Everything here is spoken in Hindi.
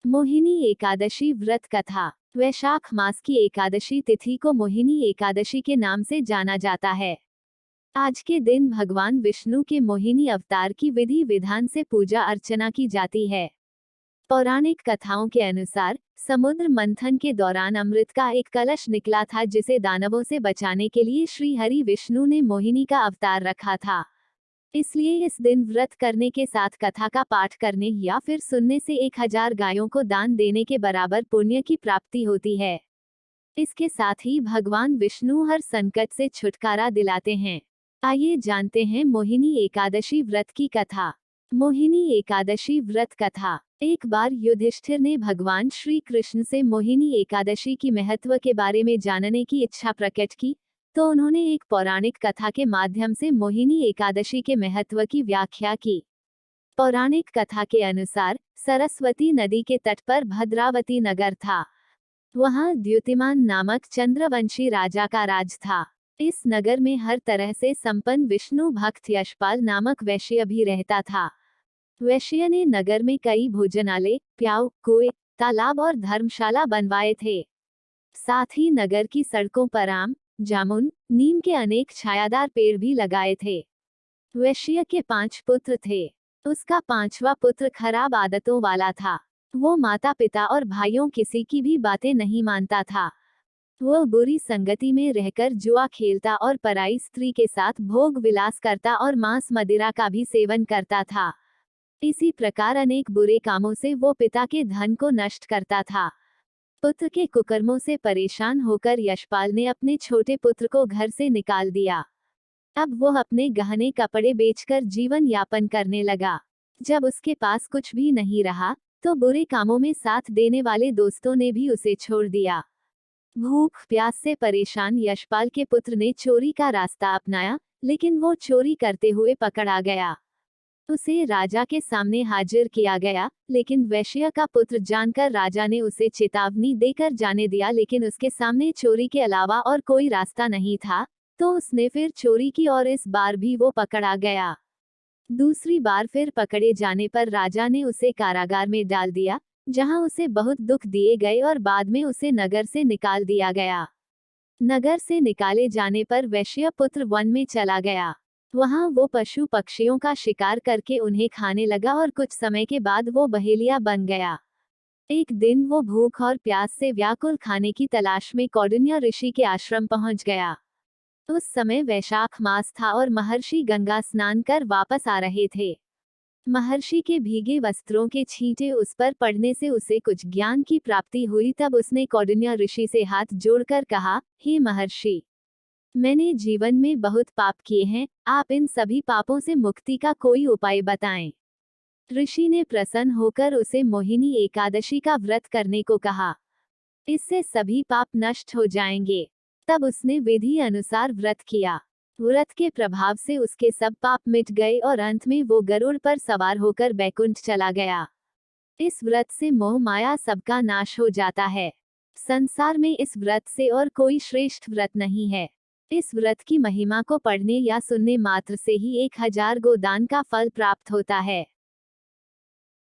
मोहिनी एकादशी व्रत कथा। वैशाख मास की एकादशी तिथि को मोहिनी एकादशी के नाम से जाना जाता है। आज के दिन भगवान विष्णु के मोहिनी अवतार की विधि विधान से पूजा अर्चना की जाती है। पौराणिक कथाओं के अनुसार समुद्र मंथन के दौरान अमृत का एक कलश निकला था, जिसे दानवों से बचाने के लिए श्री हरि विष्णु ने मोहिनी का अवतार रखा था। इसलिए इस दिन व्रत करने के साथ कथा का पाठ करने या फिर सुनने से 1000 गायों को दान देने के बराबर पुण्य की प्राप्ति होती है। इसके साथ ही भगवान विष्णु हर संकट से छुटकारा दिलाते हैं। आइए जानते हैं मोहिनी एकादशी व्रत की कथा। मोहिनी एकादशी व्रत कथा। एक बार युधिष्ठिर ने भगवान श्री कृष्ण से मोहिनी एकादशी की महत्व के बारे में जानने की इच्छा प्रकट की, तो उन्होंने एक पौराणिक कथा के माध्यम से मोहिनी एकादशी के महत्व की व्याख्या की। पौराणिक कथा के अनुसार सरस्वती नदी के तट पर भद्रावती नगर था। वहां द्युतिमान नामक चंद्रवंशी राजा का राज था। इस नगर में हर तरह से संपन्न विष्णु भक्त यशपाल नामक वैश्य भी रहता था। वैश्य ने नगर में कई भोजनालय, प्याऊ, कुएं, तालाब और धर्मशाला बनवाए थे। साथ ही नगर की सड़कों पर आम, जामुन, नीम के अनेक छायादार पेड़ भी लगाए थे। वैश्य के 5 पुत्र थे। उसका 5वां पुत्र खराब आदतों वाला था। वो माता पिता और भाइयों किसी की भी बातें नहीं मानता था। वो बुरी संगति में रहकर जुआ खेलता और पराई स्त्री के साथ भोग विलास करता और मांस मदिरा का भी सेवन करता था। इसी प्रकार अनेक बुरे कामों से वो पिता के धन को नष्ट करता था। पुत्र के कुकर्मों से परेशान होकर यशपाल ने अपने छोटे पुत्र को घर से निकाल दिया। अब वो अपने गहने कपड़े बेचकर जीवन यापन करने लगा। जब उसके पास कुछ भी नहीं रहा, तो बुरे कामों में साथ देने वाले दोस्तों ने भी उसे छोड़ दिया। भूख प्यास से परेशान यशपाल के पुत्र ने चोरी का रास्ता अपनाया, लेकिन वो चोरी करते हुए पकड़ा गया। उसे राजा के सामने हाजिर किया गया, लेकिन वैश्य का पुत्र जानकर राजा ने उसे चेतावनी देकर जाने दिया, लेकिन उसके सामने चोरी के अलावा और कोई रास्ता नहीं था, तो उसने फिर चोरी की और इस बार भी वो पकड़ा गया। दूसरी बार फिर पकड़े जाने पर राजा ने उसे कारागार में डाल दिया, जहां उसे बहुत दुख दिए गए और बाद में उसे नगर से निकाल दिया गया। नगर से निकाले जाने पर वैश्य पुत्र वन में चला गया। वहां वो पशु पक्षियों का शिकार करके उन्हें खाने लगा और कुछ समय के बाद वो बहेलिया बन गया। एक दिन वो भूख और प्यास से व्याकुल खाने की तलाश में कौंडिन्य ऋषि के आश्रम पहुंच गया। उस समय वैशाख मास था और महर्षि गंगा स्नान कर वापस आ रहे थे। महर्षि के भीगे वस्त्रों के छींटे उस पर पड़ने से उसे कुछ ज्ञान की प्राप्ति हुई। तब उसने कौंडिन्य ऋषि से हाथ जोड़कर कहा, हे महर्षि, मैंने जीवन में बहुत पाप किए हैं, आप इन सभी पापों से मुक्ति का कोई उपाय बताएं। ऋषि ने प्रसन्न होकर उसे मोहिनी एकादशी का व्रत करने को कहा। इससे सभी पाप नष्ट हो जाएंगे। तब उसने विधि अनुसार व्रत किया। व्रत के प्रभाव से उसके सब पाप मिट गए और अंत में वो गरुड़ पर सवार होकर बैकुंठ चला गया। इस व्रत से मोह माया सबका नाश हो जाता है। संसार में इस व्रत से और कोई श्रेष्ठ व्रत नहीं है। इस व्रत की महिमा को पढ़ने या सुनने मात्र से ही 1000 गोदान का फल प्राप्त होता है।